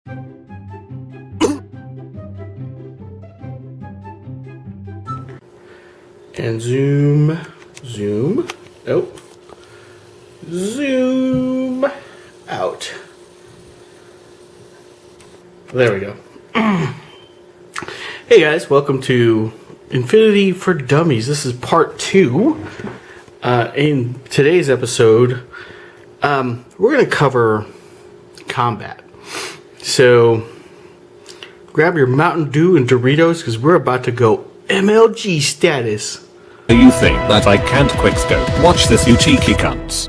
And zoom, zoom, oh, zoom out. There we go. Hey guys, welcome to Infinity for Dummies. This is part 2. In today's episode, we're going to cover combat. So, grab your Mountain Dew and Doritos because we're about to go MLG status. Do you think that I can't quickscope? Watch this, you cheeky cunts.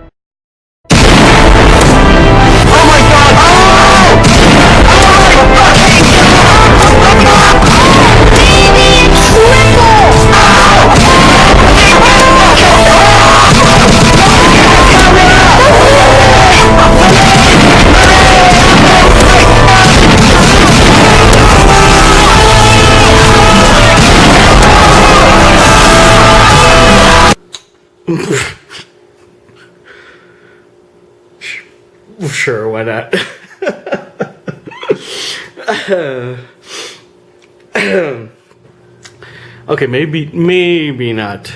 Sure, why not? Okay, maybe not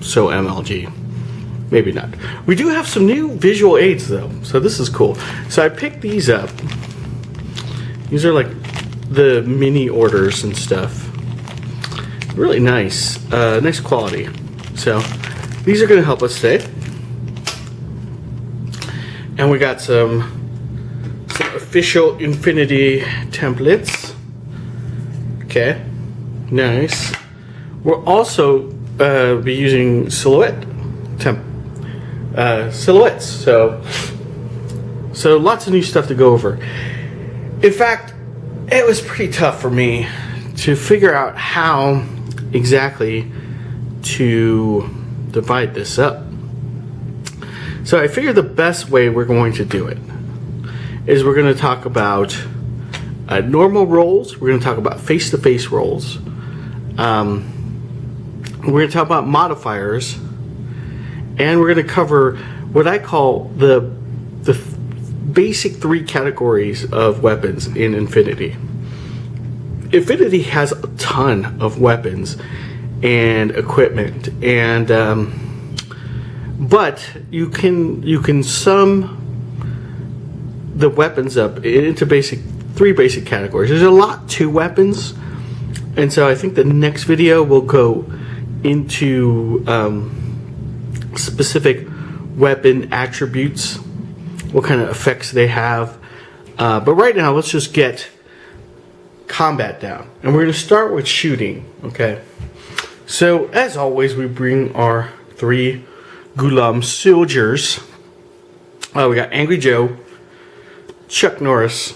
so MLG. Maybe not. We do have some new visual aids though, so this is cool. So I picked these up. These are like the mini orders and stuff. Really nice. Nice quality. So these are going to help us today. And we got some official Infinity templates. Okay, nice. We'll also be using silhouettes. So lots of new stuff to go over. In fact, it was pretty tough for me to figure out how exactly to divide this up. So I figured the best way we're going to do it is we're going to talk about normal rolls. We're going to talk about face-to-face rolls. We're going to talk about modifiers, and we're going to cover what I call the basic 3 categories of weapons in Infinity. Infinity has a ton of weapons and equipment, and but you can sum the weapons up into 3 basic categories. There's a lot to weapons, and so I think the next video will go into specific weapon attributes, what kind of effects they have. But right now, let's just get combat down, and we're going to start with shooting. Okay. So as always, we bring our 3 Gulam soldiers. We got Angry Joe, Chuck Norris,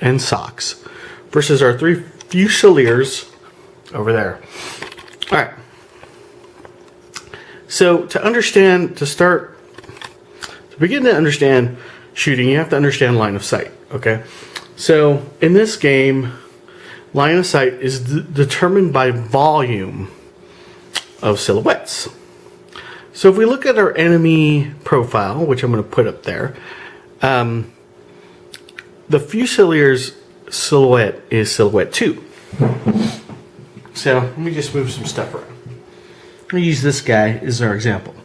and Socks versus our 3 Fusiliers over there. Alright. So to begin to understand shooting, you have to understand line of sight. Okay. So in this game, line of sight is determined by volume of silhouettes. So if we look at our enemy profile, which I'm going to put up there, the Fusilier's silhouette is silhouette 2. So let me just move some stuff around. I'm going to use this guy as our example.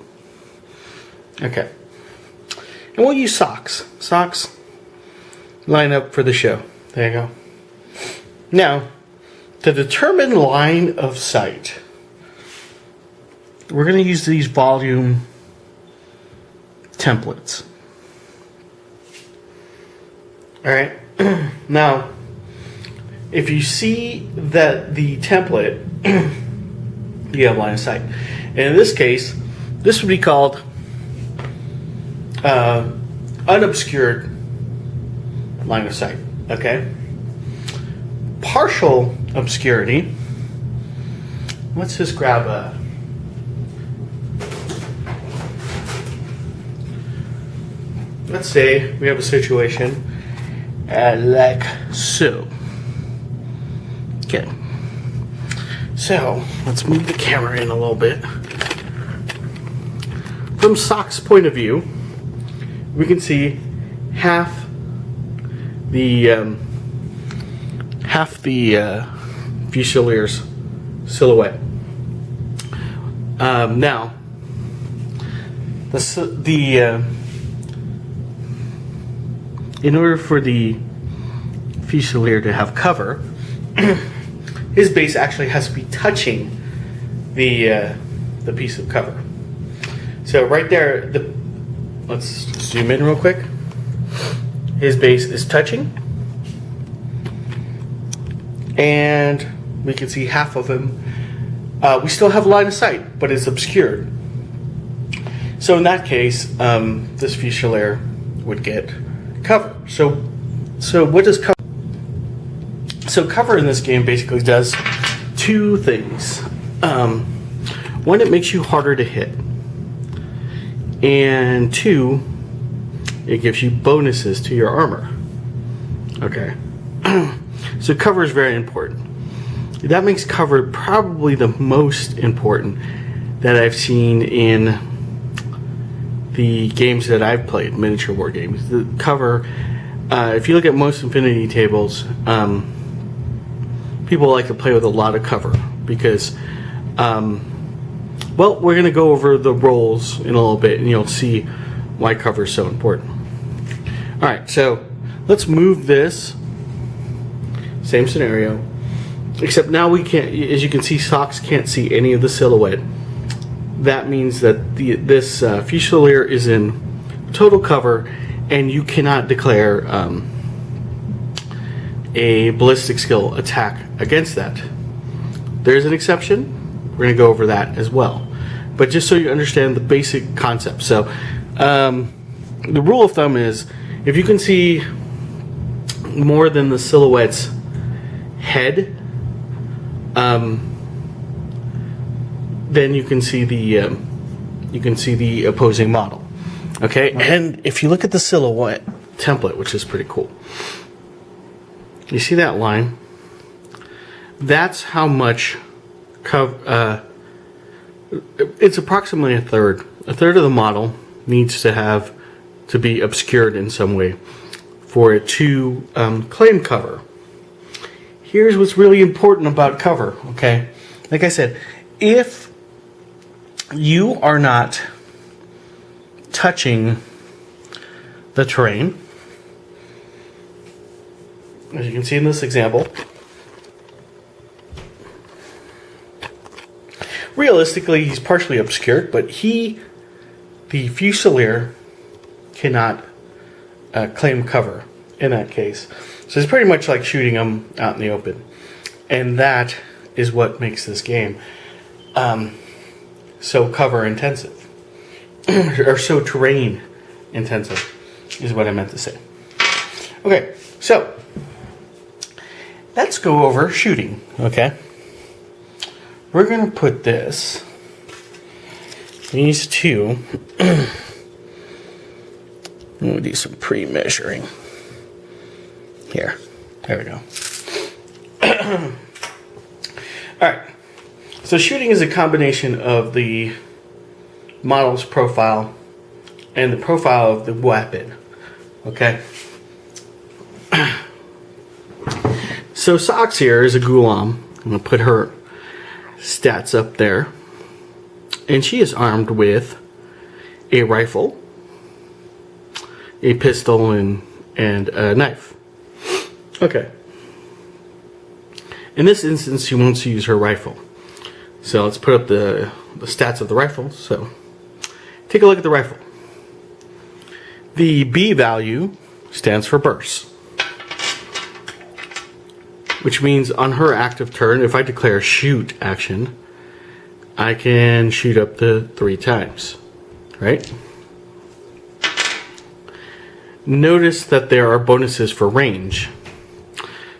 Okay. And we'll use Socks. Socks line up for the show. There you go. Now, to determine line of sight, we're going to use these volume templates. Alright, now, if you see that the template, you have line of sight. And in this case, this would be called unobscured line of sight. Okay? Partial obscurity. Let's just grab a... Let's say we have a situation like so. Okay. So, let's move the camera in a little bit. From Sock's point of view, we can see half the Fusilier's silhouette. Now, in order for the Fusilier to have cover, his base actually has to be touching the piece of cover. So right there, let's zoom in real quick. His base is touching, and we can see half of him. We still have line of sight, but it's obscured. So in that case, this Fusilier would get cover. So what does cover? So cover in this game basically does two things. One, it makes you harder to hit, and two, it gives you bonuses to your armor. Okay, so cover is very important. That makes cover probably the most important that I've seen in the games that I've played, miniature war games. The cover, if you look at most Infinity tables, people like to play with a lot of cover because, well, we're going to go over the roles in a little bit, and you'll see why cover is so important. All right, so let's move this. Same scenario, except now we can't. As you can see, Socks can't see any of the silhouette. That means that this Fusilier is in total cover, and you cannot declare a ballistic skill attack against that. There's an exception. We're going to go over that as well. But just so you understand the basic concept. So the rule of thumb is if you can see more than the silhouette's head, then you can see the opposing model. Okay, and if you look at the silhouette template, which is pretty cool, you see that line? That's how much cover. It's approximately a third. A third of the model needs to be obscured in some way for it to claim cover. Here's what's really important about cover. Okay, like I said, if you are not touching the terrain, as you can see in this example, realistically he's partially obscured, but the Fusilier cannot claim cover in that case. So it's pretty much like shooting him out in the open, and that is what makes this game so cover intensive, or so terrain intensive, is what I meant to say. Okay, so let's go over shooting. Okay, we're going to put these two. We'll do some pre-measuring here. There we go. All right. So shooting is a combination of the model's profile and the profile of the weapon. Okay. So Socks here is a Ghulam. I'm going to put her stats up there. And she is armed with a rifle, a pistol, and a knife. Okay. In this instance, she wants to use her rifle. So let's put up the stats of the rifle. So take a look at the rifle. The B value stands for burst, which means on her active turn, if I declare shoot action, I can shoot up to 3 times, right? Notice that there are bonuses for range.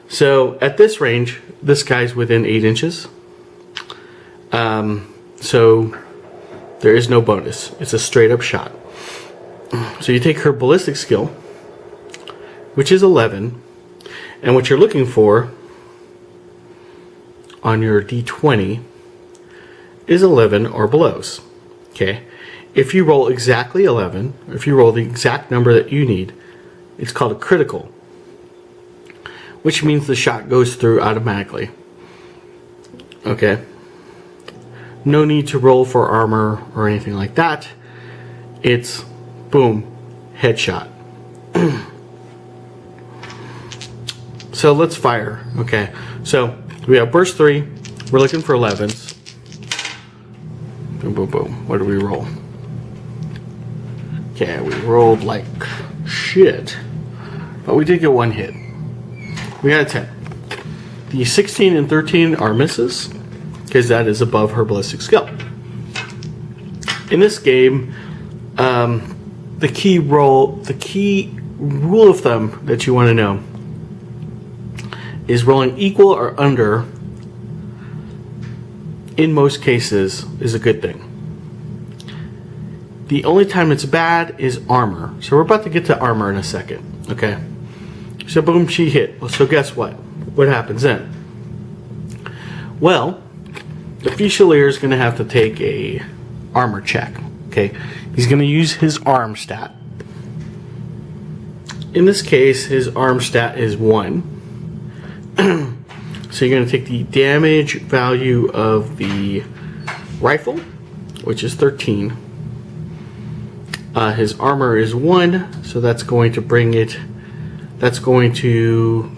So at this range, this guy's within 8 inches. So there is no bonus. It's a straight up shot. So you take her ballistic skill, which is 11, and what you're looking for on your D20 is 11 or below. Okay, if you roll exactly 11, if you roll the exact number that you need, it's called a critical. which means the shot goes through automatically. Okay. No need to roll for armor or anything like that. It's boom, headshot. So let's fire. Okay. So we have burst 3. We're looking for 11s. Boom, boom, boom. What do we roll? Okay, we rolled like shit. But we did get one hit. We got a 10. The 16 and 13 are misses, because that is above her ballistic skill. In this game, the key rule of thumb that you want to know is rolling equal or under, in most cases, is a good thing. The only time it's bad is armor. So we're about to get to armor in a second, okay? So boom, she hit. So guess what? What happens then? Well, the Fusilier is going to have to take a armor check, okay? He's going to use his arm stat. In this case, his arm stat is 1. So you're going to take the damage value of the rifle, which is 13. His armor is 1, so that's going to bring it. That's going to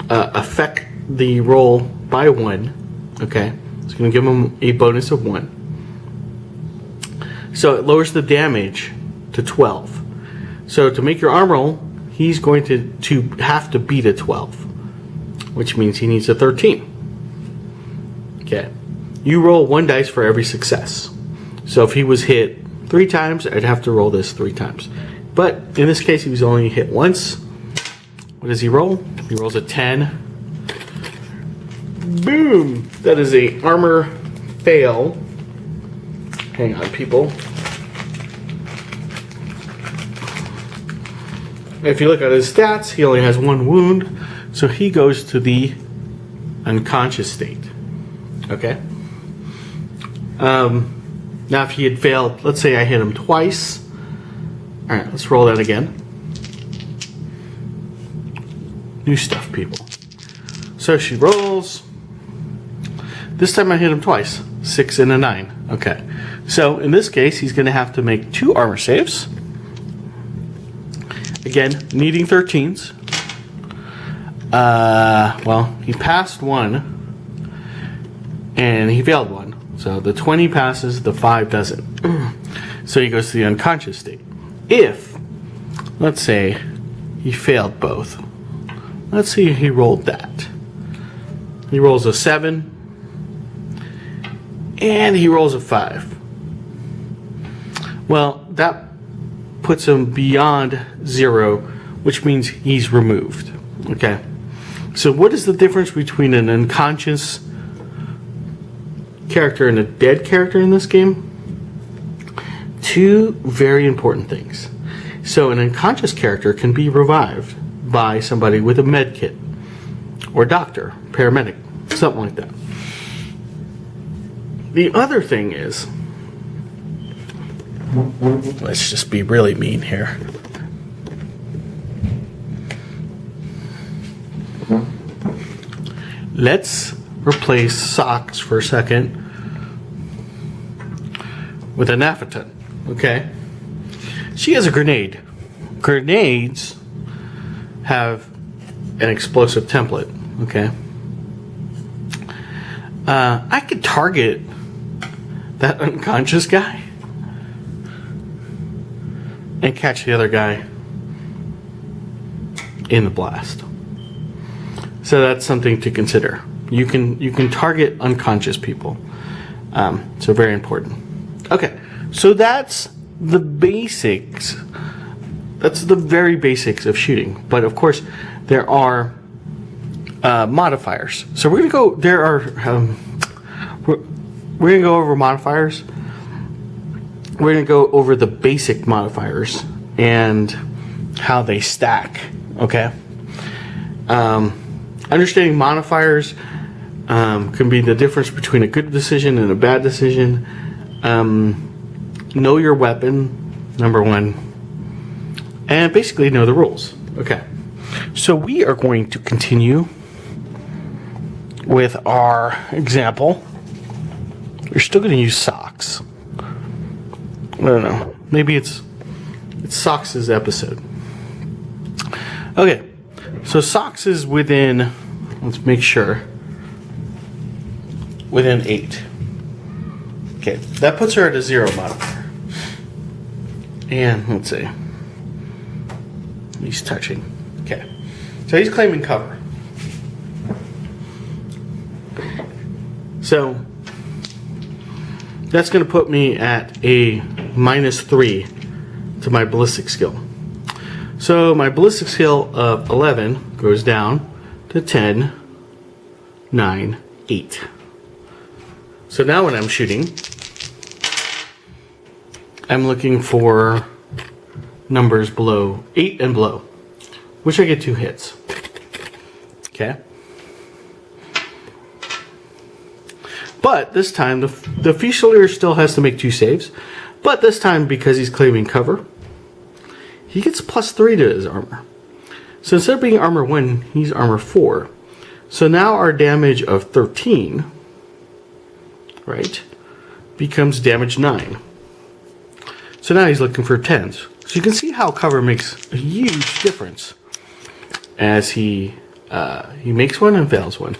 affect the roll by 1. Okay, it's going to give him a bonus of 1. So it lowers the damage to 12. So to make your arm roll, he's going to have to beat a 12. Which means he needs a 13. Okay. You roll 1 dice for every success. So if he was hit 3 times, I'd have to roll this 3 times. But in this case, he was only hit once. What does he roll? He rolls a 10. Boom! That is a armor fail. Hang on, people. If you look at his stats, he only has 1 wound. So he goes to the unconscious state. Okay? Now if he had failed, let's say I hit him twice. Alright, let's roll that again. New stuff, people. So she rolls. This time I hit him twice. 6 and a 9. Okay. So in this case, he's going to have to make 2 armor saves. Again, needing 13s. Well, he passed 1 and he failed 1. So the 20 passes, the 5 doesn't. So he goes to the unconscious state. If, let's say, he failed both. Let's see if he rolled that. He rolls a 7 and he rolls a 5. Well, that puts him beyond 0, which means he's removed. Okay. So what is the difference between an unconscious character and a dead character in this game? 2 very important things. So an unconscious character can be revived by somebody with a med kit, or doctor, paramedic, something like that. The other thing is, let's just be really mean here. Let's replace socks for a second with a Naphaton, okay? She has a grenade. Grenades have an explosive template, okay? I could target that unconscious guy and catch the other guy in the blast. So that's something to consider. You can target unconscious people. So very important. Okay, so that's the basics. That's the very basics of shooting. But of course, there are modifiers. So we're gonna go. We're gonna go over modifiers. We're gonna go over the basic modifiers and how they stack. Okay. Understanding modifiers can be the difference between a good decision and a bad decision. Know your weapon, number 1, and basically know the rules. Okay, So we are going to continue with our example. We're still going to use socks. I don't know. Maybe it's Socks' episode. Okay. So socks is within, let's make sure, within 8. Okay. That puts her at a 0 modifier. And let's see. He's touching. Okay. So he's claiming cover. So that's going to put me at a -3 to my ballistic skill. So my ballistic skill of 11 goes down to 10, 9, 8. So now when I'm shooting, I'm looking for numbers below 8 and below, which I get 2 hits. Okay. But this time, the Fusilier still has to make 2 saves. But this time, because he's claiming cover, he gets +3 to his armor. So instead of being armor 1, he's armor 4. So now our damage of 13, right, becomes damage 9. So now he's looking for 10s. So you can see how cover makes a huge difference as he makes one and fails one.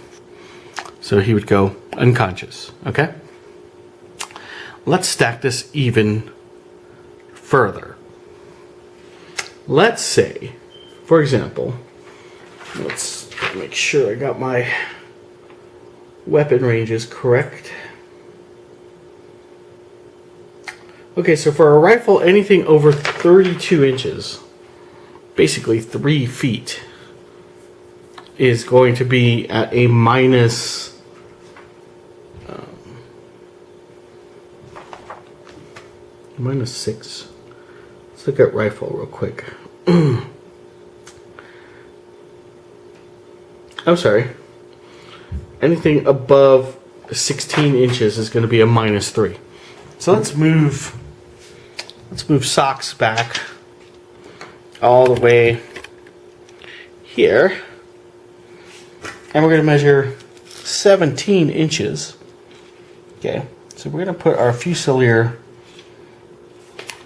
So he would go unconscious, okay? Let's stack this even further. Let's say, for example, let's make sure I got my weapon ranges correct. Okay, so for a rifle, anything over 32 inches, basically 3 feet, is going to be at a -6. Let's look at rifle real quick. I'm sorry. Anything above 16 inches is going to be a -3. So let's move socks back all the way here. And we're going to measure 17 inches. Okay. So we're going to put our Fusilier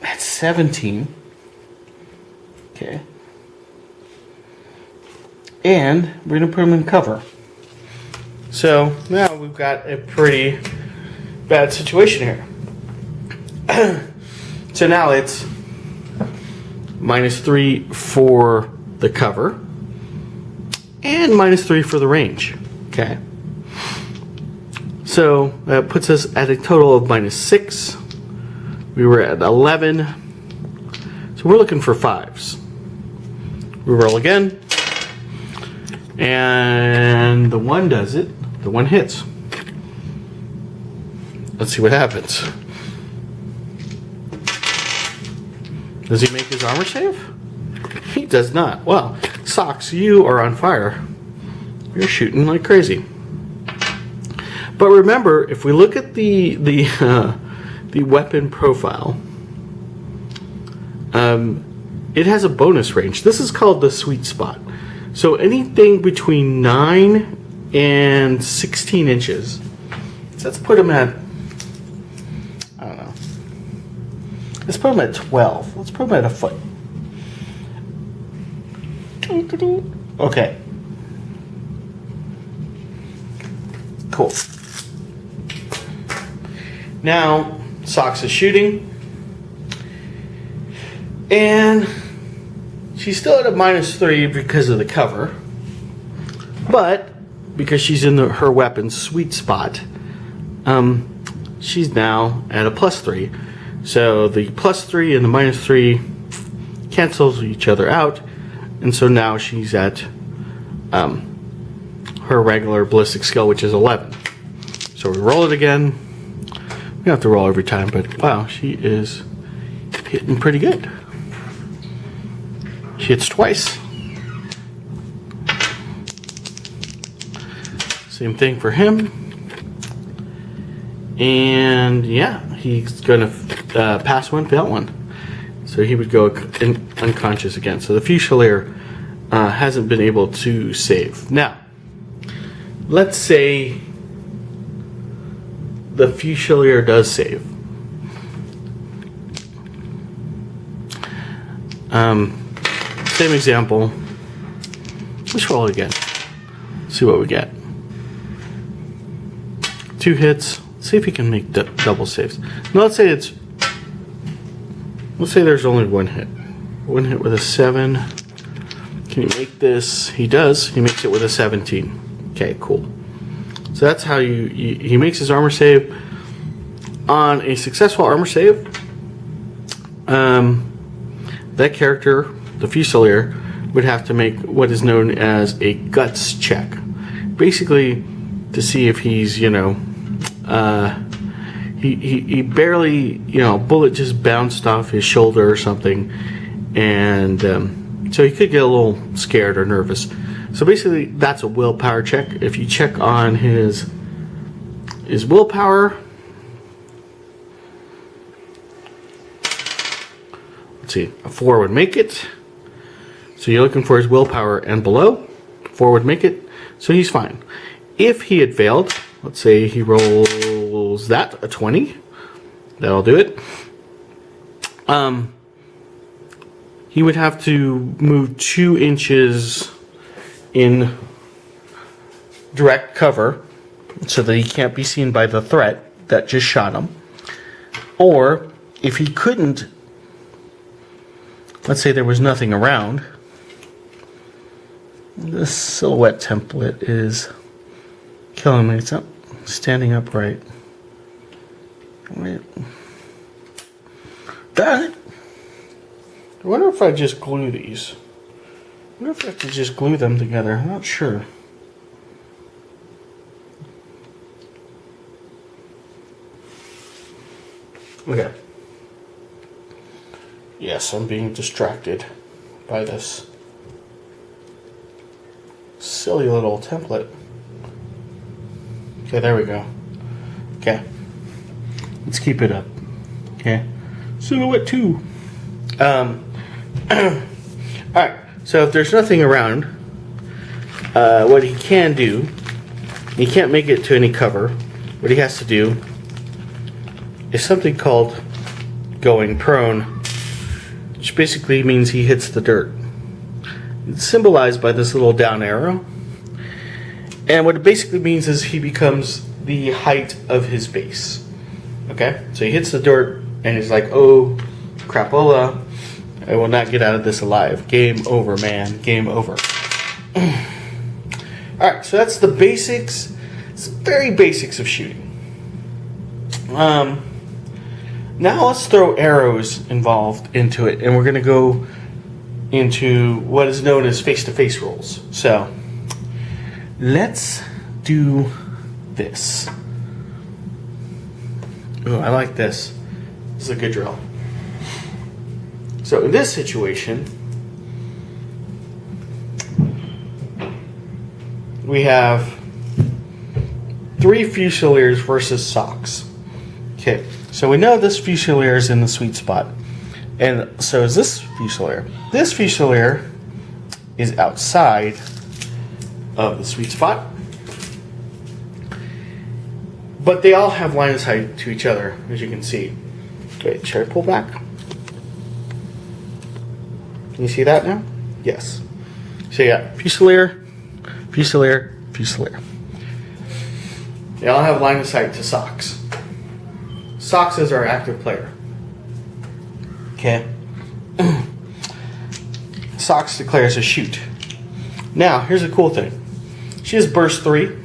at 17. Okay. And we're going to put him in cover. So now we've got a pretty bad situation here. So now it's -3 for the cover and -3 for the range. Okay. So that puts us at a total of -6. We were at 11. So we're looking for 5s. We roll again. And the 1 does it. The 1 hits. Let's see what happens. Does he make his armor save? He does not. Well, Socks, you are on fire. You're shooting like crazy. But remember, if we look at the weapon profile, it has a bonus range. This is called the sweet spot. So anything between 9 and 16 inches. So let's put him at, I don't know. Let's put him at 12. Let's put him at a foot. Okay. Cool. Now, Socks is shooting. And she's still at a -3 because of the cover. But because she's in her weapon's sweet spot, she's now at a +3. So the +3 and the -3 cancels each other out. And so now she's at her regular ballistic skill, which is 11. So we roll it again. We don't have to roll every time, but wow, she is hitting pretty good. She hits twice. Same thing for him. And yeah, he's going to pass one, fail one. So he would go unconscious again. So the Fusilier hasn't been able to save. Now, let's say the Fusilier does save. Same example. Let's roll it again. See what we get. 2 hits. Let's see if he can make double saves. Now let's say there's only 1 hit. 1 hit with a 7. Can he make this? He does. He makes it with a 17. Okay, cool. So that's how he makes his armor save. On a successful armor save, that character, the Fusilier, would have to make what is known as a guts check. Basically, to see if he's, he barely, bullet just bounced off his shoulder or something, and so he could get a little scared or nervous. So basically, that's a willpower check. If you check on his willpower, let's see, a 4 would make it. So you're looking for his willpower and below. 4 would make it, so he's fine. If he had failed, let's say he rolls that, a 20, that'll do it. He would have to move 2 inches in direct cover so that he can't be seen by the threat that just shot him. Or if he couldn't, let's say there was nothing around, this silhouette template is killing me. It's not standing upright. Wait. Darn it. I wonder if I just glue these. I wonder if I have to just glue them together. I'm not sure. Okay. Yes, I'm being distracted by this silly little template. Okay, there we go. Okay. Let's keep it up. Okay. Silhouette 2. Alright, so if there's nothing around, what he can do, he can't make it to any cover. What he has to do is something called going prone, which basically means he hits the dirt. It's symbolized by this little down arrow. And what it basically means is he becomes the height of his base. Okay? So he hits the dirt and he's like, oh, crapola, I will not get out of this alive. Game over, man. Game over. Alright, so that's the basics. It's the very basics of shooting. Now let's throw arrows involved into it, and we're going to go into what is known as face-to-face rolls. So let's do this. Oh, I like this. This is a good drill. So in this situation, we have 3 Fusiliers versus Socks. Okay, so we know this Fusilier is in the sweet spot. And so is this Fusilier. This Fusilier is outside of the sweet spot. But they all have line of sight to each other, as you can see. Wait, should I pull back? Can you see that now? Yes. So yeah, Fusilier, Fusilier, Fusilier. They all have line of sight to Socks. Socks is our active player. Okay. Socks declares a shoot. Now, here's a cool thing. She has burst 3.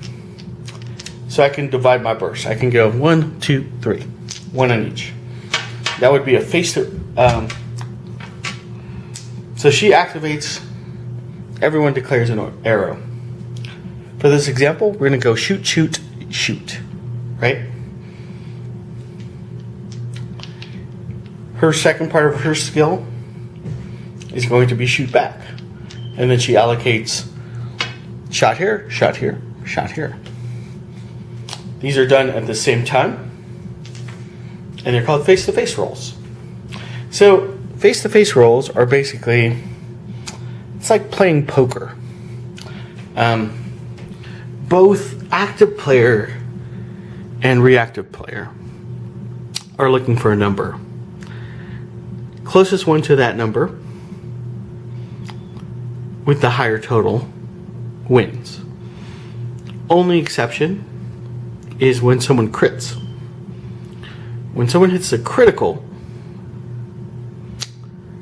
So I can divide my burst. I can go 1, 2, 3. 1 on each. That would be a face to... so she activates... Everyone declares an arrow. For this example, we're going to go shoot, shoot, shoot. Right? Her second part of her skill is going to be shoot back. And then she allocates shot here, shot here, shot here. These are done at the same time. And they're called face-to-face rolls. So face-to-face rolls are basically it's like playing poker. Both active player and reactive player are looking for a number. Closest one to that number with the higher total wins. Only exception is when someone crits. When someone hits a critical,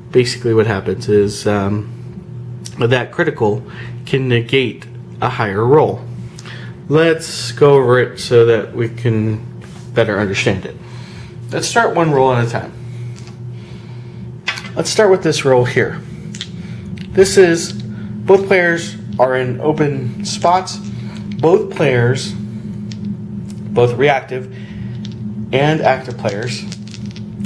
basically what happens is that critical can negate a higher roll. Let's go over it so that we can better understand it. Let's start one roll at a time. Let's start with this roll here. This is, both players are in open spots. Both players, both reactive and active players,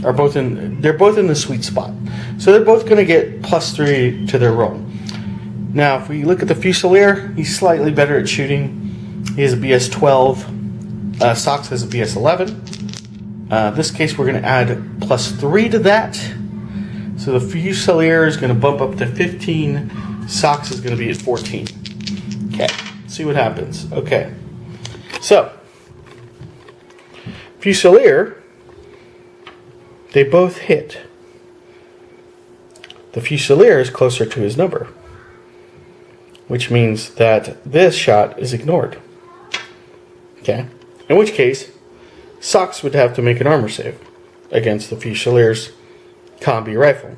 are both in the sweet spot. So they're both going to get +3 to their roll. Now, if we look at the Fusilier, he's slightly better at shooting. He has a BS 12. Sox has a BS 11. In this case, we're going to add +3 to that. So the Fusilier is going to bump up to 15. Sox is going to be at 14. Okay, let's see what happens. Okay, so Fusilier, they both hit. The Fusilier is closer to his number, which means that this shot is ignored. Okay, in which case, Sox would have to make an armor save against the Fusilier's combi rifle.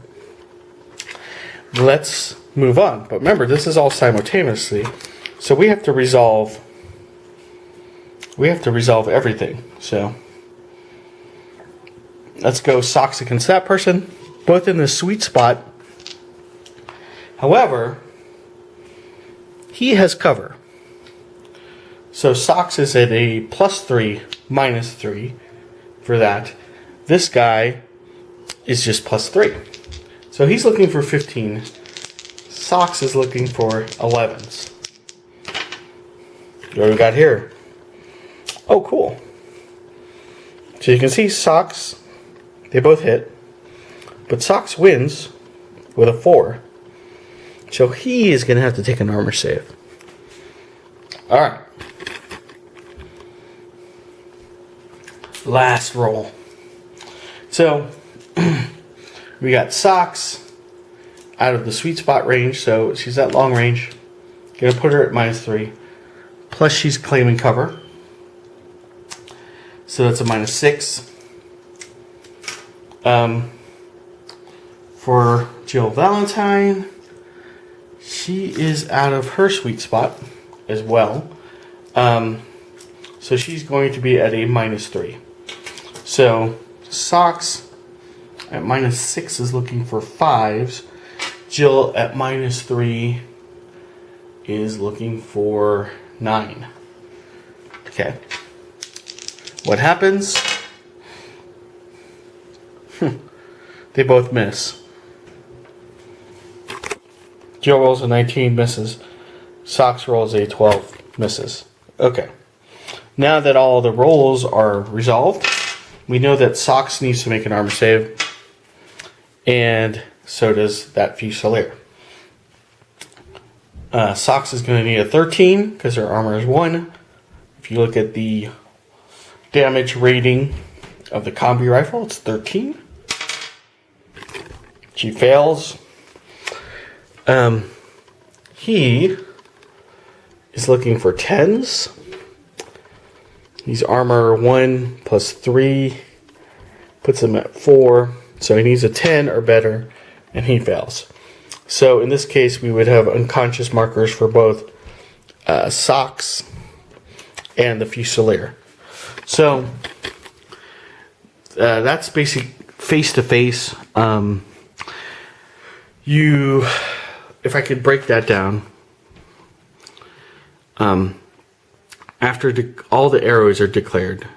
Let's move on. But remember, this is all simultaneously, so we have to resolve everything. So let's go Sox against that person, both in the sweet spot. However, he has cover. So Sox is at a +3, -3 for that. This guy is just +3. So he's looking for 15. Sox is looking for 11s. What do we got here? Oh, cool. So you can see Sox, they both hit. But Sox wins with a 4. So he is going to have to take an armor save. Alright. Last roll. So we got Sox out of the sweet spot range, so she's at long range. Gonna put her at -3. Plus she's claiming cover. So that's a -6. For Jill Valentine, she is out of her sweet spot as well. So she's going to be at a -3. So Sox at -6 is looking for 5s. Jill at -3 is looking for 9. Okay. What happens? They both miss. Jill rolls a 19, misses. Sox rolls a 12, misses. Okay. Now that all the rolls are resolved, we know that Sox needs to make an armor save, and so does that Fusilier. Sox is going to need a 13 because her armor is 1. If you look at the damage rating of the combi rifle, it's 13. She fails. He is looking for 10s. He's armor 1 plus 3, puts him at 4. So he needs a 10 or better, and he fails. So in this case, we would have unconscious markers for both Sox and the Fusilier. So that's basic face-to-face. If I could break that down, after all the arrows are declared,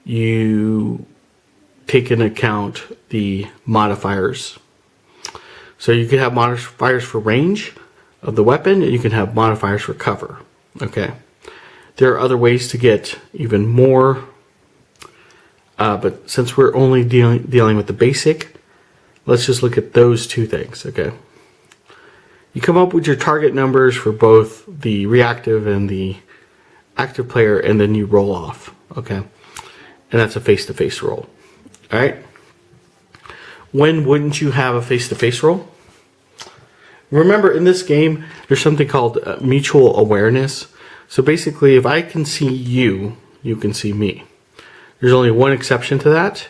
you take into account the modifiers. So you can have modifiers for range of the weapon, and you can have modifiers for cover. Okay. There are other ways to get even more, but since we're only dealing with the basic, let's just look at those two things. Okay. You come up with your target numbers for both the reactive and the active player, and then you roll off. Okay, and that's a face-to-face roll. All right. When wouldn't you have a face-to-face roll? Remember, in this game, there's something called mutual awareness. So basically, if I can see you, you can see me. There's only one exception to that,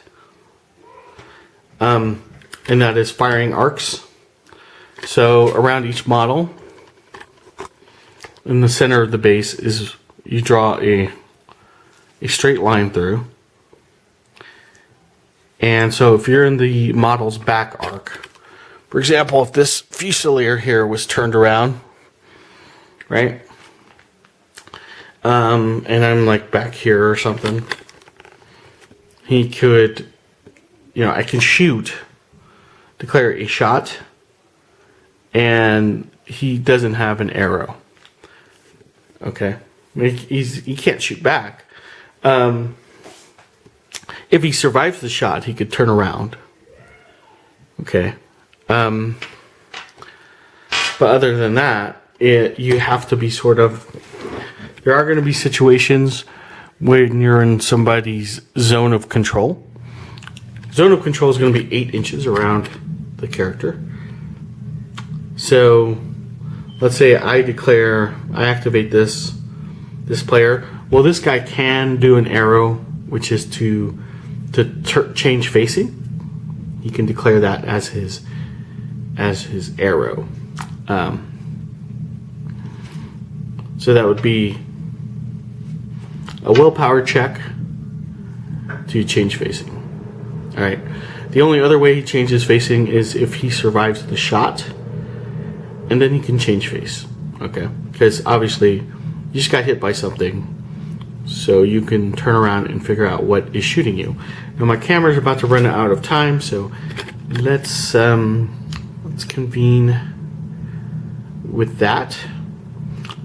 and that is firing arcs. So around each model, in the center of the base, is you draw a straight line through. And so if you're in the model's back arc, for example, if this Fusilier here was turned around, right? And I'm like back here or something, he could, I can shoot, declare a shot, and he doesn't have an arrow. Okay, he can't shoot back. If he survives the shot, he could turn around. Okay. But other than that, you have to be sort of... There are going to be situations when you're in somebody's zone of control. Zone of control is going to be 8 inches around the character. So, let's say I activate this player. Well, this guy can do an arrow, which is to change facing. He can declare that as his arrow. So that would be a willpower check to change facing. All right. The only other way he changes facing is if he survives the shot, and then he can change face. Okay, because obviously you just got hit by something, so you can turn around and figure out what is shooting you. Now my camera's about to run out of time, so let's convene with that.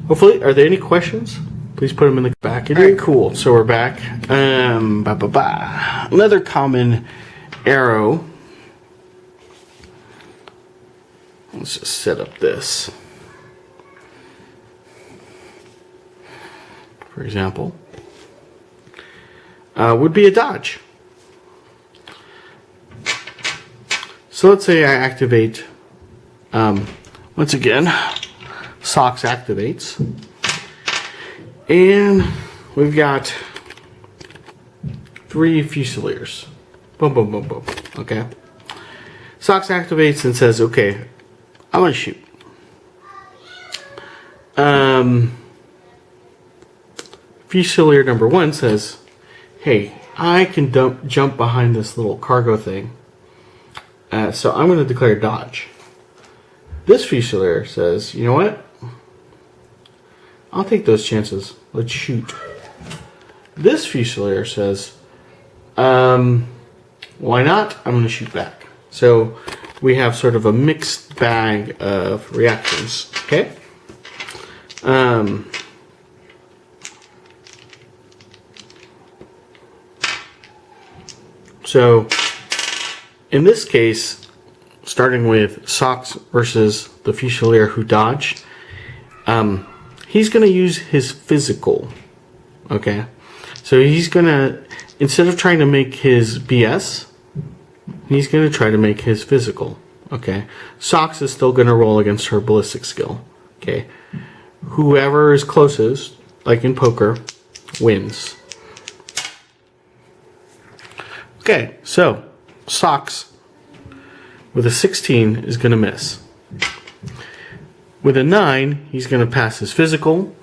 Hopefully, are there any questions? Please put them in the back. All right, cool. So we're back. Another common arrow. Let's just set up this. For example, would be a dodge. So let's say I activate, once again, Socks activates. And we've got 3 Fusiliers. Boom, boom, boom, boom. Okay. Socks activates and says, okay, I want to shoot. Fusilier number 1 says, hey, I can jump behind this little cargo thing. So I'm going to declare dodge. This Fusilier says, you know what? I'll take those chances. Let's shoot. This Fusilier says, why not? I'm going to shoot back. So we have sort of a mixed bag of reactions. Okay? So in this case, starting with Socks versus the Fusilier who dodged, he's going to use his physical. Okay? So he's going to, instead of trying to make his BS, he's going to try to make his physical. Okay? Socks is still going to roll against her ballistic skill. Okay? Whoever is closest, like in poker, wins. Okay, so Socks with a 16 is going to miss. With a 9, he's going to pass his physical,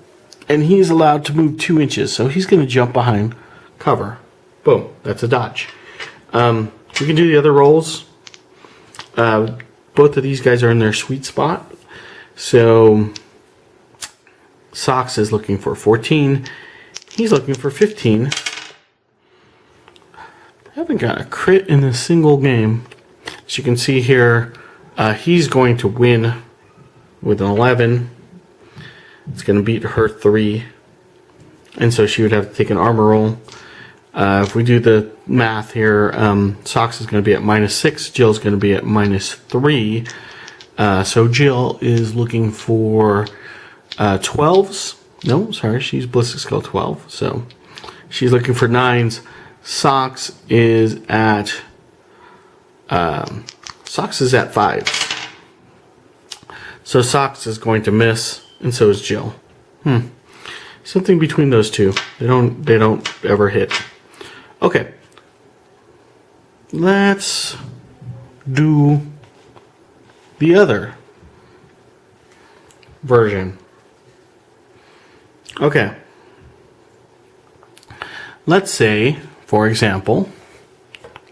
and he's allowed to move 2 inches, so he's going to jump behind cover. Boom, that's a dodge. We can do the other rolls. Both of these guys are in their sweet spot. So Socks is looking for 14. He's looking for 15. I haven't got a crit in a single game. As you can see here, he's going to win with an 11. It's going to beat her 3. And so she would have to take an armor roll. If we do the math here, Socks is going to be at -6. Jill's going to be at -3. So Jill is looking for 12s. No, sorry, she's ballistic skill 12. So she's looking for 9s. Socks is at 5. So Socks is going to miss, and so is Jill. Something between those two. They don't ever hit. Okay. Let's do the other version. Okay. Let's say, for example,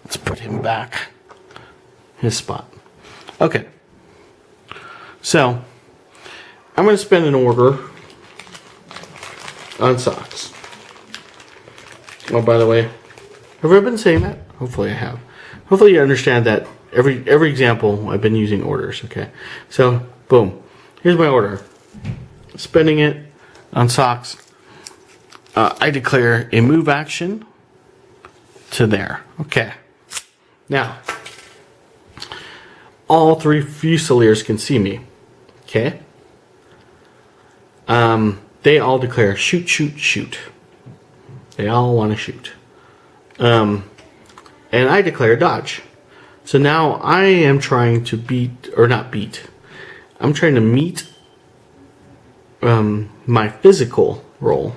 let's put him back his spot. Okay. So, I'm going to spend an order on Socks. Oh, by the way, have I been saying that? Hopefully I have. Hopefully you understand that every example I've been using orders, okay? So, boom. Here's my order. Spending it on Socks. I declare a move action to there. Okay. Now, all 3 Fusiliers can see me. Okay? They all declare shoot, shoot, shoot. They all want to shoot. And I declare dodge. So now I am trying to I'm trying to meet my physical roll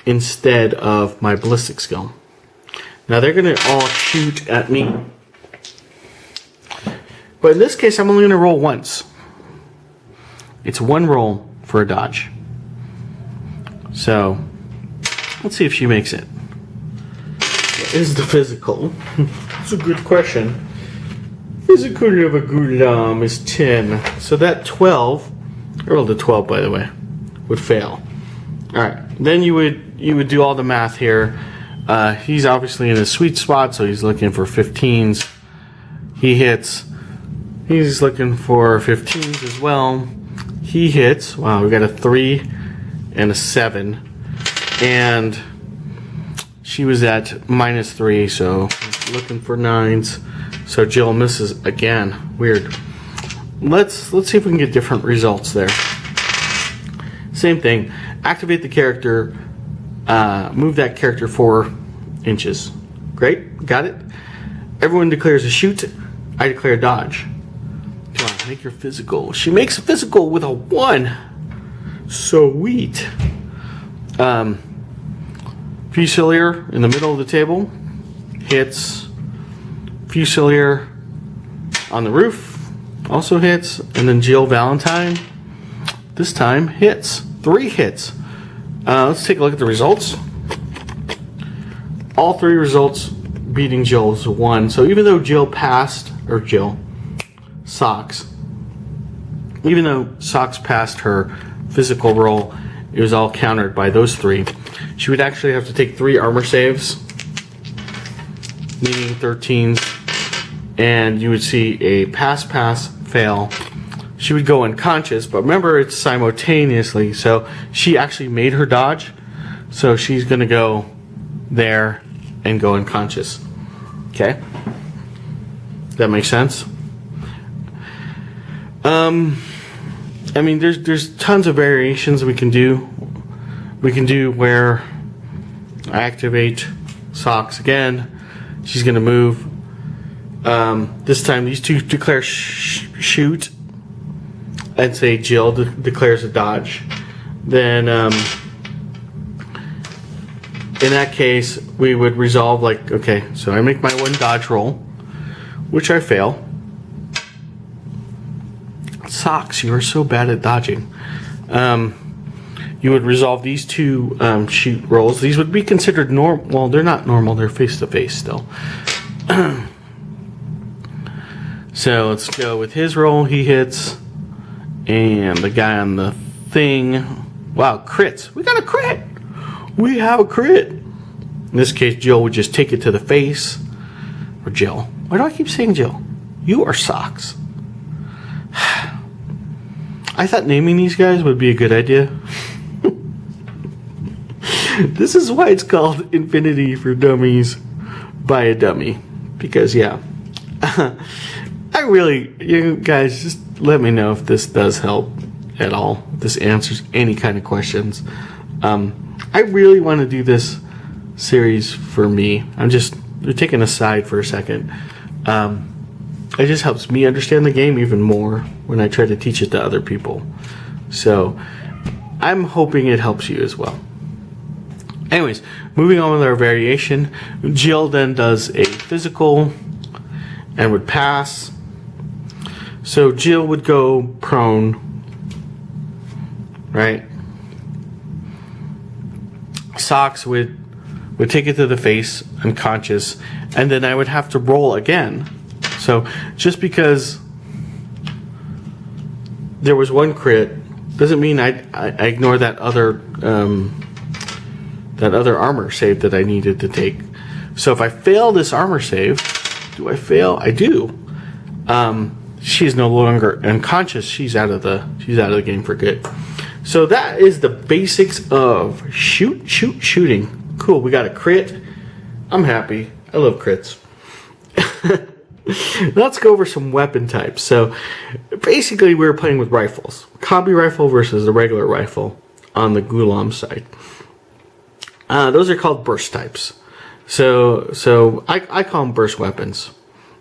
instead of my ballistic skill. Now they're going to all shoot at me. But in this case, I'm only going to roll once. It's 1 roll for a dodge. So, let's see if she makes it. What is the physical? That's a good question. Physical of a good is 10. So that 12, I rolled a 12 by the way, would fail. Alright, then you would do all the math here. He's obviously in a sweet spot, so he's looking for 15s. He hits. He's looking for 15s as well. He hits. Wow, we got a 3 and a 7. And she was at -3, so looking for 9s. So Jill misses again. Weird. Let's see if we can get different results there. Same thing. Activate the character. Move that character 4 inches. Great. Got it. Everyone declares a shoot. I declare dodge. Come on, make your physical. She makes a physical with a 1. Sweet. Fusilier in the middle of the table hits. Fusilier on the roof also hits. And then Jill Valentine this time hits. 3 hits. Let's take a look at the results. All 3 results beating Jill's 1. So even though Socks, even though Socks passed her physical roll, it was all countered by those 3. She would actually have to take 3 armor saves, meaning 13s, and you would see a pass, fail. She would go unconscious, but remember it's simultaneously, so she actually made her dodge, so she's going to go there and go unconscious. Okay? That makes sense? I mean, there's tons of variations we can do. We can do where I activate Socks again. She's going to move. This time these 2 declare shoot. And say Jill declares a dodge. Then in that case, we would resolve like, okay, so I make my 1 dodge roll, which I fail. Socks, you are so bad at dodging. You would resolve these 2 shoot rolls. These would be considered normal. Well, they're not normal. They're face-to-face still. So let's go with his roll. He hits. And the guy on the thing. Wow, crits. We got a crit. We have a crit. In this case, Jill would just take it to the face. Or Jill. Why do I keep saying Jill? You are Socks. I thought naming these guys would be a good idea. This is why it's called Infinity for Dummies by a Dummy. Because, yeah. I really, you guys, just let me know if this does help at all. If this answers any kind of questions. I really want to do this series for me. We're taking a side for a second. It just helps me understand the game even more when I try to teach it to other people. So I'm hoping it helps you as well. Anyways, moving on with our variation. Jill then does a physical and would pass. So Jill would go prone, right? Socks would take it to the face, unconscious, and then I would have to roll again. So just because there was one crit doesn't mean I ignore that other armor save that I needed to take. So if I fail this armor save, do I fail? I do. She's no longer unconscious. She's out of the game for good. So that is the basics of shooting. Cool. We got a crit. I'm happy. I love crits. Let's go over some weapon types. So basically we were playing with rifles. Combi rifle versus the regular rifle on the Gulam side. Those are called burst types. So I call them burst weapons.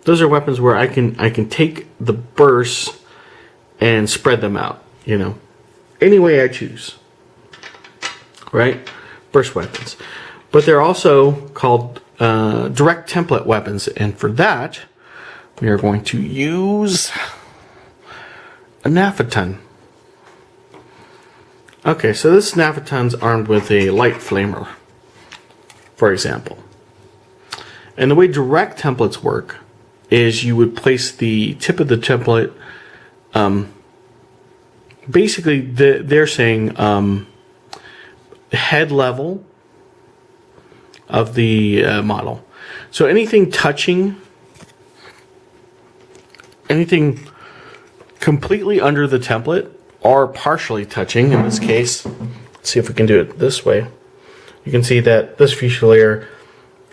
Those are weapons where I can take the bursts and spread them out, any way I choose. Right? Burst weapons. But they're also called direct template weapons, and for that we are going to use a Naphaton. Okay, so this Naphaton's armed with a light flamer, for example. And the way direct templates work is you would place the tip of the template, basically they're saying head level of the model. So anything completely under the template or partially touching, in this case, let's see if we can do it this way. You can see that this Fusilier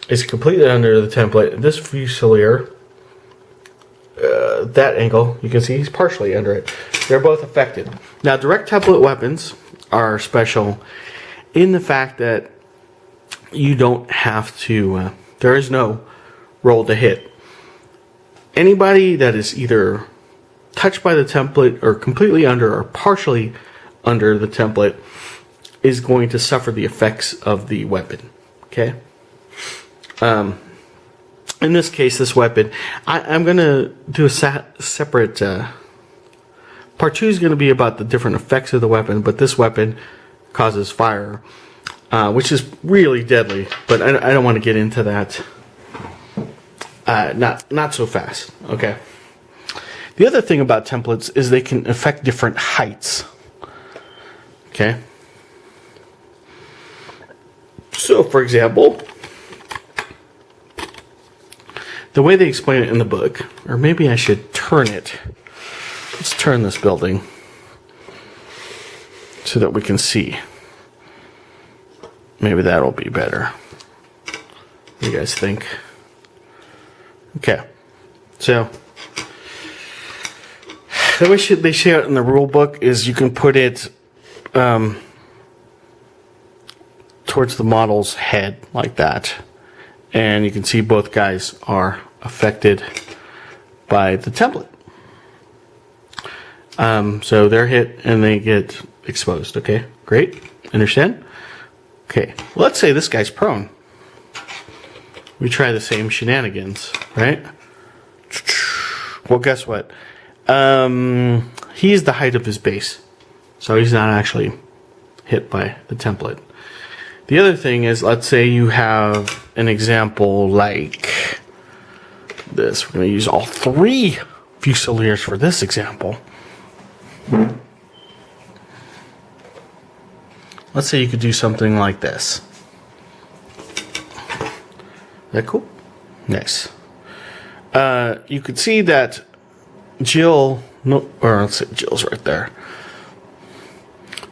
is completely under the template. This Fusilier, that angle, you can see he's partially under it. They're both affected. Now, direct template weapons are special in the fact that you don't have to, there is no roll to hit. Anybody that is either touched by the template or completely under or partially under the template is going to suffer the effects of the weapon. Okay? In this case, this weapon, I'm going to do a separate, part 2 is going to be about the different effects of the weapon, but this weapon causes fire, which is really deadly, but I don't want to get into that. Not so fast. Okay. The other thing about templates is they can affect different heights. Okay. So, for example, the way they explain it in the book, or maybe I should turn it. Let's turn this building so that we can see. Maybe that'll be better. What do you guys think? Okay. So, the way they share it in the rule book is you can put it towards the model's head like that. And you can see both guys are affected by the template. So they're hit and they get exposed. Okay, great. Understand? Okay, let's say this guy's prone. We try the same shenanigans, right? Well, guess what? He's the height of his base. So he's not actually hit by the template. The other thing is, let's say you have an example like this. We're going to use all 3 Fusiliers for this example. Let's say you could do something like this. Is that cool? Nice. You could see that Jill, or let's say Jill's right there.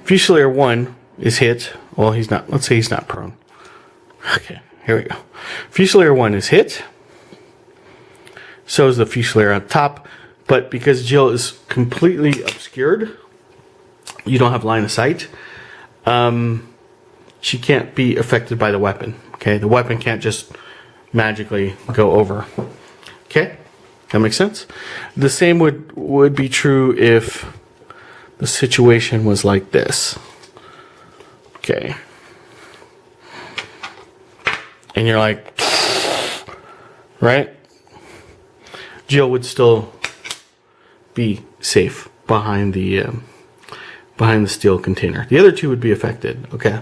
Fusilier 1 is hit. Well, he's not. Let's say he's not prone. Okay, here we go. Fusilier 1 is hit. So is the Fusilier on top. But because Jill is completely obscured, you don't have line of sight, she can't be affected by the weapon. Okay, the weapon can't just magically go over. Okay, that makes sense? The same would be true if the situation was like this. Okay. And you're like, right? Jill would still be safe behind the steel container. The other two would be affected. Okay.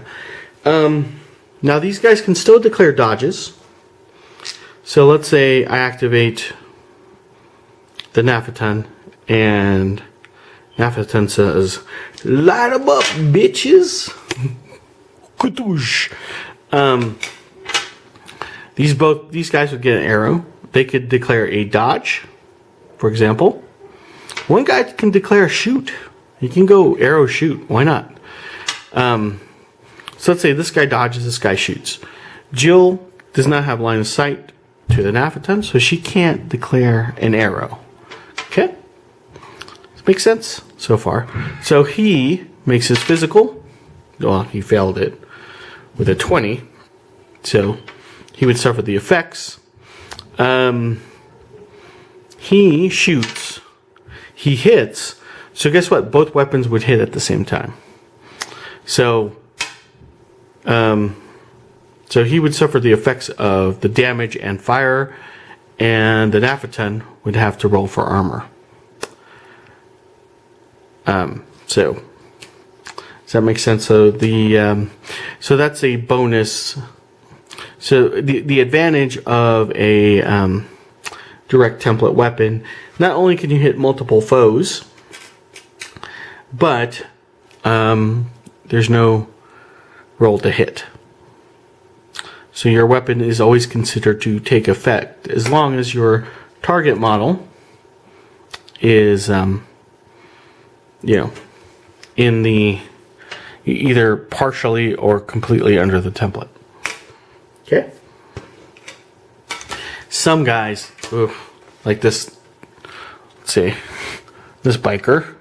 Now these guys can still declare dodges. So let's say I activate the Naphaton, and Naphaton says, "Light 'em up, bitches." These guys would get an arrow. They could declare a dodge, for example. One guy can declare shoot. He can go arrow shoot. Why not? So let's say this guy dodges, this guy shoots. Jill does not have line of sight to the Naphaton, so she can't declare an arrow. Okay? This makes sense so far. So he makes his physical. Well, he failed it with a 20. So he would suffer the effects. He shoots. He hits. So guess what? Both weapons would hit at the same time. So he would suffer the effects of the damage and fire, and the Naphaton would have to roll for armor. So does that make sense? So so that's a bonus. So the advantage of a direct template weapon, not only can you hit multiple foes, but there's no roll to hit. So your weapon is always considered to take effect as long as your target model is, in the either partially or completely under the template. Okay. Some guys, like this, let's see, this biker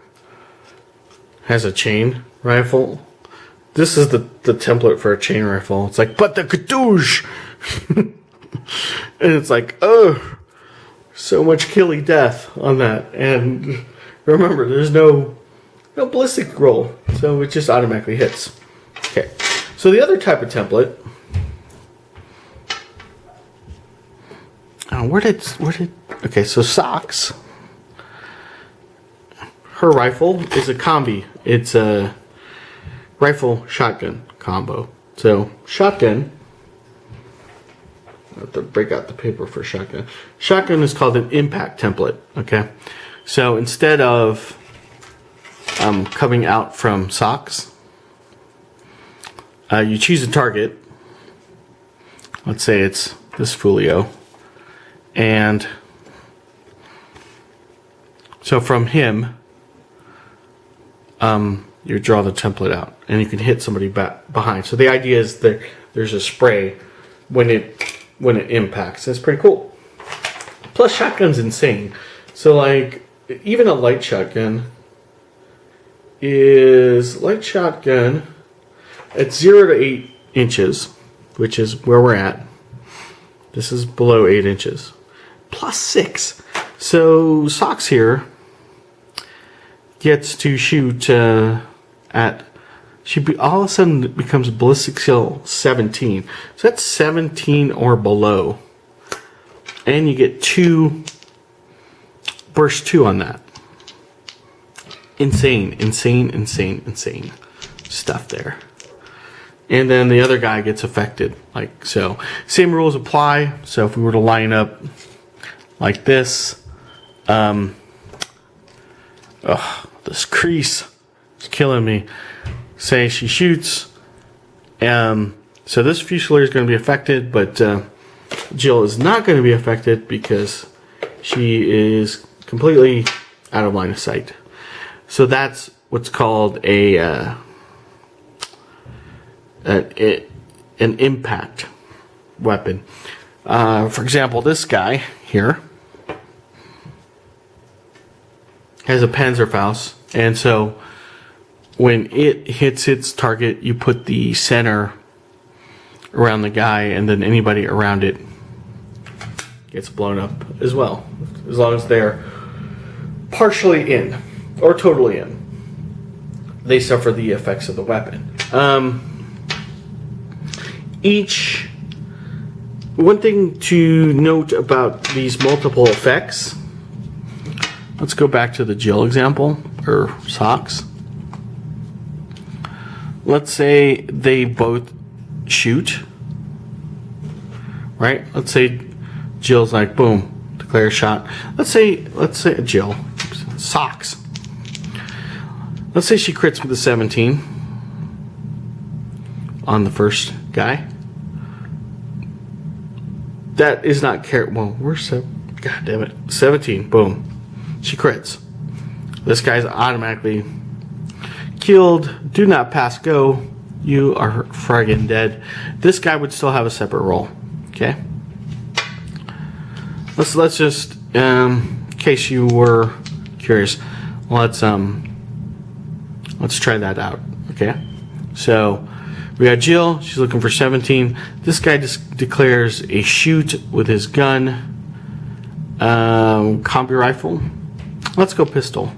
has a chain rifle. This is the template for a chain rifle. It's like, but the Kadoosh! And it's like, oh, so much killy death on that. And remember, there's no ballistic roll, so it just automatically hits. Okay, so the other type of template. Okay, so Socks. Her rifle is a combi. It's a rifle shotgun combo. So shotgun. I have to break out the paper for shotgun. Shotgun is called an impact template. Okay, so instead of coming out from Socks, you choose a target. Let's say it's this Folio. And so from him, you draw the template out, and you can hit somebody behind. So the idea is that there's a spray when it impacts. That's pretty cool. Plus, shotgun's insane. So like, even a light shotgun at 0 to 8 inches, which is where we're at. This is below 8 inches. Plus 6. So Socks here gets to shoot all of a sudden it becomes ballistic skill 17. So that's 17 or below. And you get 2 burst 2 on that. Insane stuff there. And then the other guy gets affected, like so. Same rules apply. So if we were to line up like this, this crease is killing me. Say she shoots, so this Fusilier is going to be affected, but Jill is not going to be affected because she is completely out of line of sight. So that's what's called an impact weapon. For example, this guy here. has a Panzerfaust, and so when it hits its target, you put the center around the guy, and then anybody around it gets blown up as well, as long as they're partially in or totally in. They suffer the effects of the weapon. One thing to note about these multiple effects, let's go back to the Jill example, or socks. Let's say they both shoot, right? Let's say Jill's like, boom, declare a shot. Let's say Jill, socks. Let's say she crits with a 17 on the first guy. That is not well, where's God damn it, 17, boom, she crits. This guy's automatically killed. Do not pass go. You are friggin' dead. This guy would still have a separate roll. Okay. Let's just, in case you were curious, let's try that out. Okay. So we got Jill. She's looking for 17. This guy just declares a shoot with his gun. Combi rifle. Let's go pistol.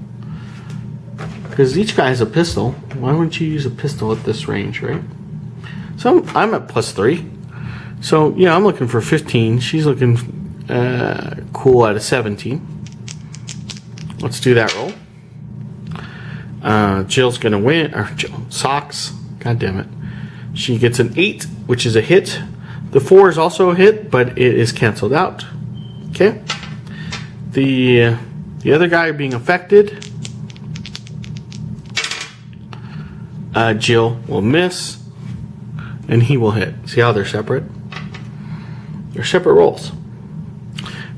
Because each guy has a pistol. Why wouldn't you use a pistol at this range, right? So I'm at +3. So, yeah, I'm looking for 15. She's looking cool at a 17. Let's do that roll. Jill's going to win. Or Jill, socks. God damn it. She gets an 8, which is a hit. The 4 is also a hit, but it is canceled out. Okay. The other guy being affected, Jill will miss, and he will hit. See how they're separate? They're separate rolls,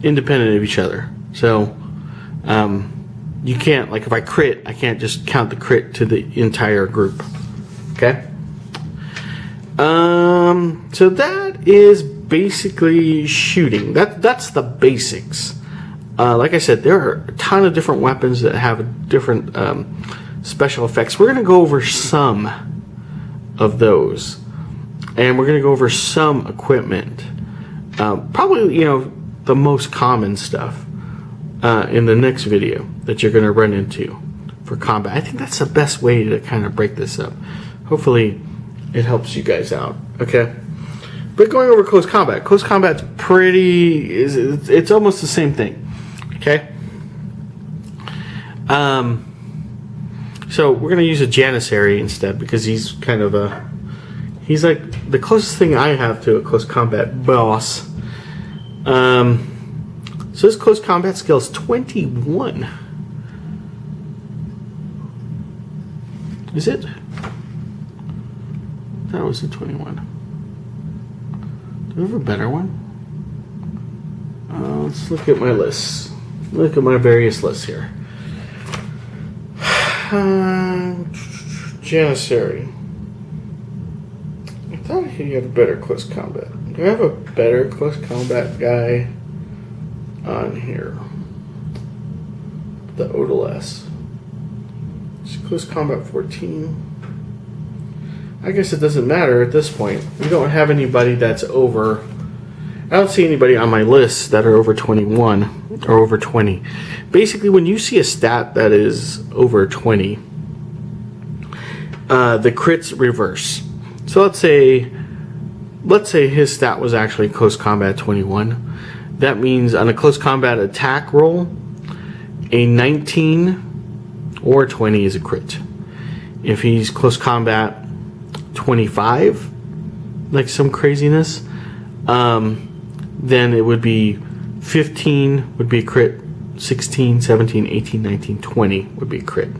independent of each other. So you can't, like if I crit, I can't just count the crit to the entire group. Okay? So that is basically shooting. That's the basics. Like I said, there are a ton of different weapons that have different special effects. We're going to go over some of those, and we're going to go over some equipment. Probably, the most common stuff in the next video that you're going to run into for combat. I think that's the best way to kind of break this up. Hopefully it helps you guys out. Okay, but going over close combat. Close combat's it's almost the same thing. Okay. So we're gonna use a Janissary instead, because he's kind of he's like the closest thing I have to a close combat boss. So his close combat skill is 21. Is it? That was a 21. Do we have a better one? Let's look at my list. Look at my various lists here. Janissary. I thought he had a better close combat. Do I have a better close combat guy on here? The Odaless. It's close combat 14. I guess it doesn't matter at this point. We don't have anybody that's over. I don't see anybody on my list that are over 21 or over 20. Basically, when you see a stat that is over 20, the crits reverse. So let's say his stat was actually close combat 21. That means on a close combat attack roll, a 19 or 20 is a crit. If he's close combat 25, like some craziness, then it would be 15 would be a crit, 16, 17, 18, 19, 20 would be a crit.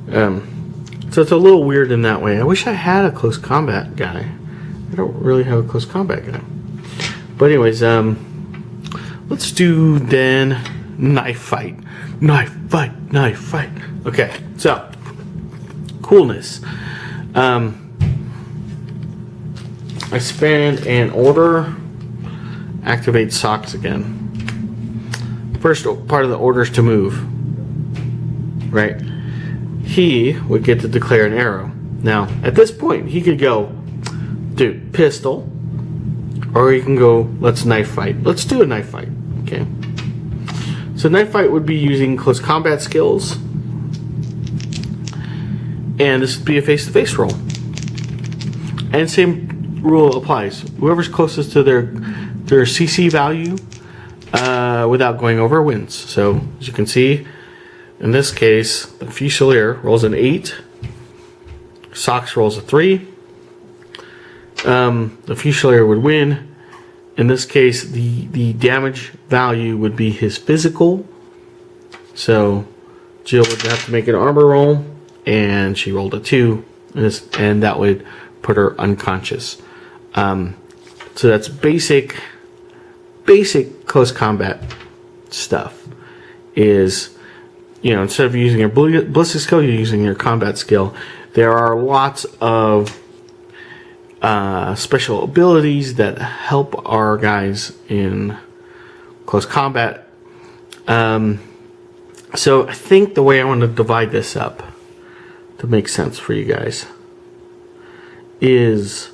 So it's a little weird in that way. I wish I had a close combat guy. I don't really have a close combat guy. But anyways, let's do then knife fight. Knife fight, knife fight. Okay, so coolness. I spend an order, activate socks again. First part of the order is to move. right? He would get to declare an arrow. Now, at this point, he could go, dude, pistol, or he can go, let's knife fight. Let's do a knife fight, okay? So knife fight would be using close combat skills, and this would be a face-to-face roll. And same rule applies. Whoever's closest to their CC value without going over wins. So as you can see, in this case, the Fusilier rolls an 8. Socks rolls a 3. The Fusilier would win. In this case, the damage value would be his physical. So Jill would have to make an armor roll, and she rolled a 2, and that would put her unconscious. So that's basic close combat stuff. Is, instead of using your ballistic skill, you're using your combat skill. There are lots of special abilities that help our guys in close combat. So I think the way I want to divide this up to make sense for you guys is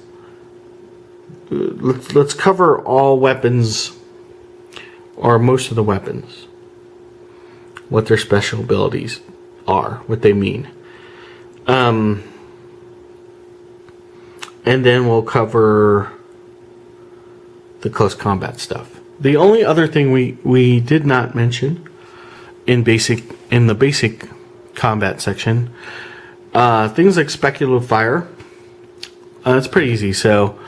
let's cover all weapons, or most of the weapons, what their special abilities are, what they mean. And then we'll cover the close combat stuff. The only other thing we did not mention in the basic combat section, things like speculative fire. It's pretty easy. So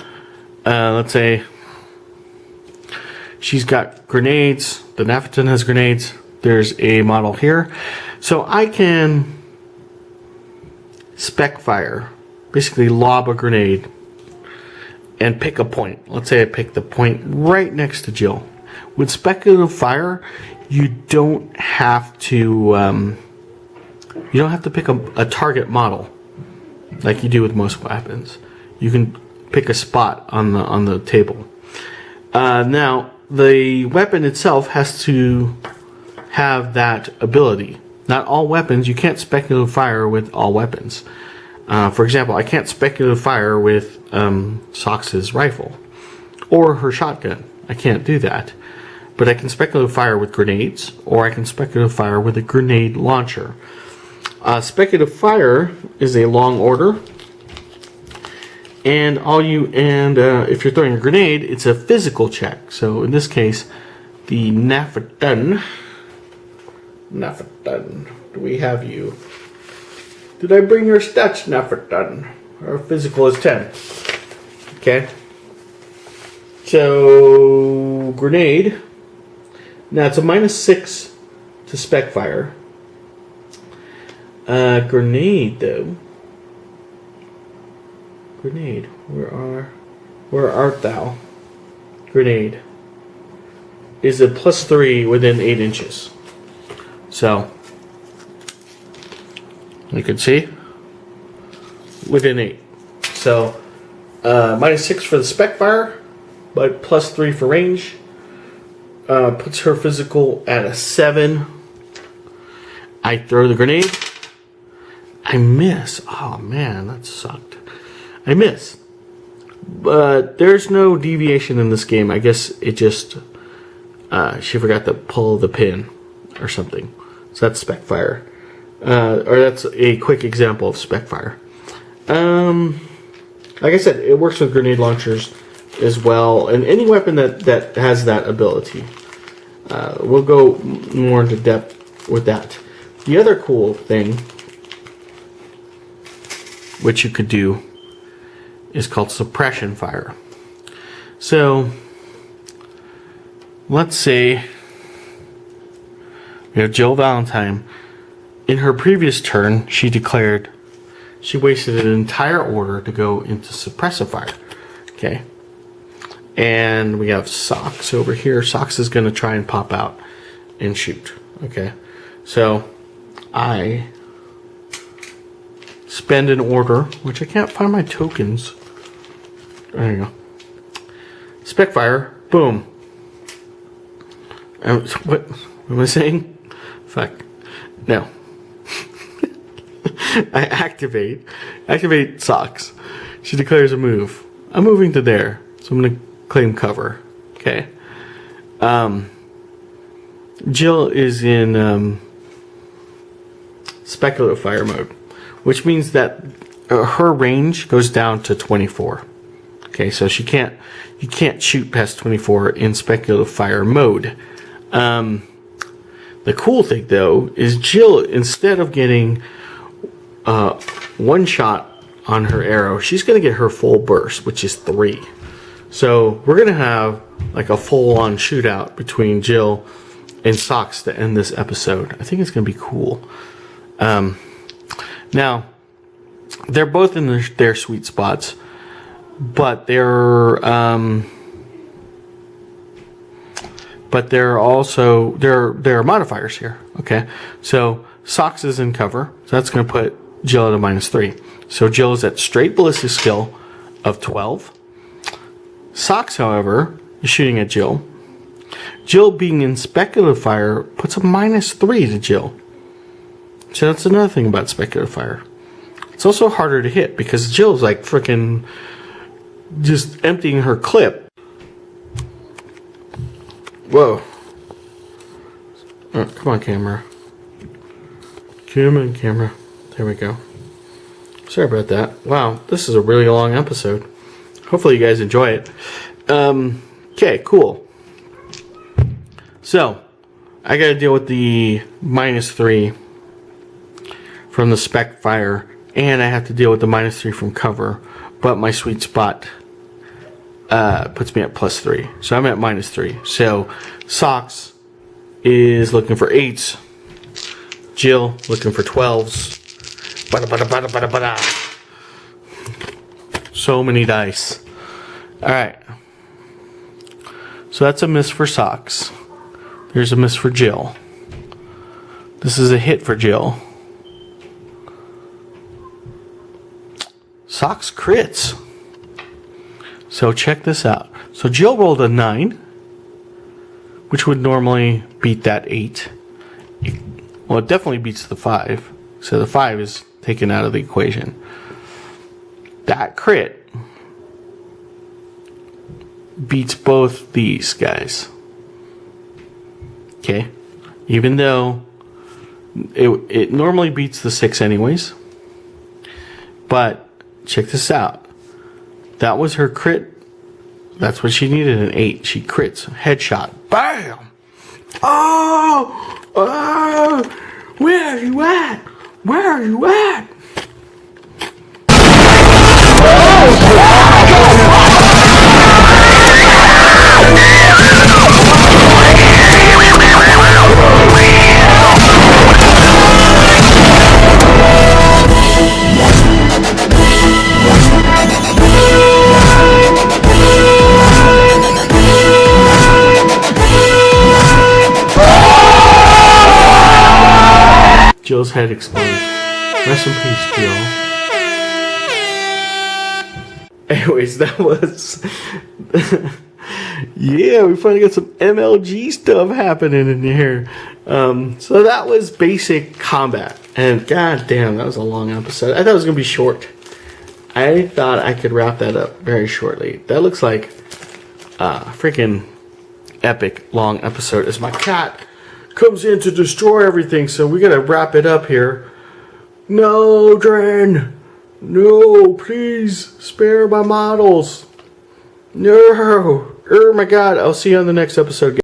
let's say she's got grenades. The Naphaton has grenades. There's a model here. So I can spec fire, basically lob a grenade and pick a point. Let's say I pick the point right next to Jill. With speculative fire, you don't have to pick a target model like you do with most weapons. You can pick a spot on the table. Now the weapon itself has to have that ability. Not all weapons, you can't speculative fire with all weapons. For example, I can't speculative fire with Socks's rifle or her shotgun. I can't do that. But I can speculative fire with grenades, or I can speculative fire with a grenade launcher. Speculative fire is a long order, and if you're throwing a grenade, it's a physical check. So in this case, the Naphaton, do we have you? Did I bring your stats, Naphaton? Our physical is 10. Okay. So grenade. Now it's a -6 to spec fire. Grenade though. Grenade. Where art thou? Grenade is a +3 within 8 inches. So you can see within 8. So -6 for the spec fire, but +3 for range. Puts her physical at a 7. I throw the grenade. I miss. Oh man, that sucked. I miss. But there's no deviation in this game. I guess it just she forgot to pull the pin or something. So that's spec fire. Or that's a quick example of spec fire. Like I said, it works with grenade launchers as well, and any weapon that has that ability. We'll go more into depth with that. The other cool thing which you could do is called suppression fire. So let's say we have Jill Valentine. In her previous turn, she wasted an entire order to go into suppressive fire. Okay. And we have Socks over here. Socks is going to try and pop out and shoot. Okay. So I spend an order, which I can't find my tokens. There you go. Spec fire. Boom. What am I saying? Fuck. No. I activate socks. She declares a move. I'm moving to there, so I'm going to claim cover. Okay. Jill is in speculative fire mode, which means that her range goes down to 24. Okay, so you can't shoot past 24 in speculative fire mode. The cool thing though is Jill, instead of getting one shot on her arrow, she's going to get her full burst, which is 3. So we're going to have like a full-on shootout between Jill and Socks to end this episode. I think it's going to be cool. Now, they're both in their sweet spots, but they're also there are modifiers here. Okay, so Socks is in cover, so that's going to put Jill at a -3. So Jill is at straight ballistic skill of 12. Socks, however, is shooting at Jill. Jill being in speculative fire puts a -3 to Jill. So that's another thing about speculative fire. It's also harder to hit because Jill's like freaking just emptying her clip. Whoa. Oh, come on, camera. Come on, camera. There we go. Sorry about that. Wow, this is a really long episode. Hopefully you guys enjoy it. Okay, cool. So, I gotta deal with the -3 from the spec fire, and I have to deal with the -3 from cover, but my sweet spot puts me at +3. So I'm at -3. So, Socks is looking for 8s. Jill looking for 12s. Bada, bada, bada, bada, bada. So many dice. Alright. So that's a miss for Socks. There's a miss for Jill. This is a hit for Jill. Socks crits. So check this out. So Jill rolled a 9, which would normally beat that 8. Well, it definitely beats the 5. So the 5 is taken out of the equation. That crit beats both these guys. Okay? Even though it normally beats the 6 anyways. But check this out. That was her crit. That's what she needed, an 8. She crits. Headshot. Bam! Oh! Oh! Where are you at? Where are you at? Jill's head explodes. Rest in peace, Jill. Anyways, that was... yeah, we finally got some MLG stuff happening in here. So that was basic combat. And goddamn, that was a long episode. I thought it was going to be short. I thought I could wrap that up very shortly. That looks like a freaking epic long episode as my cat comes in to destroy everything, so we gotta wrap it up here. No, Dren! No, please spare my models. No! Oh my god, I'll see you on the next episode.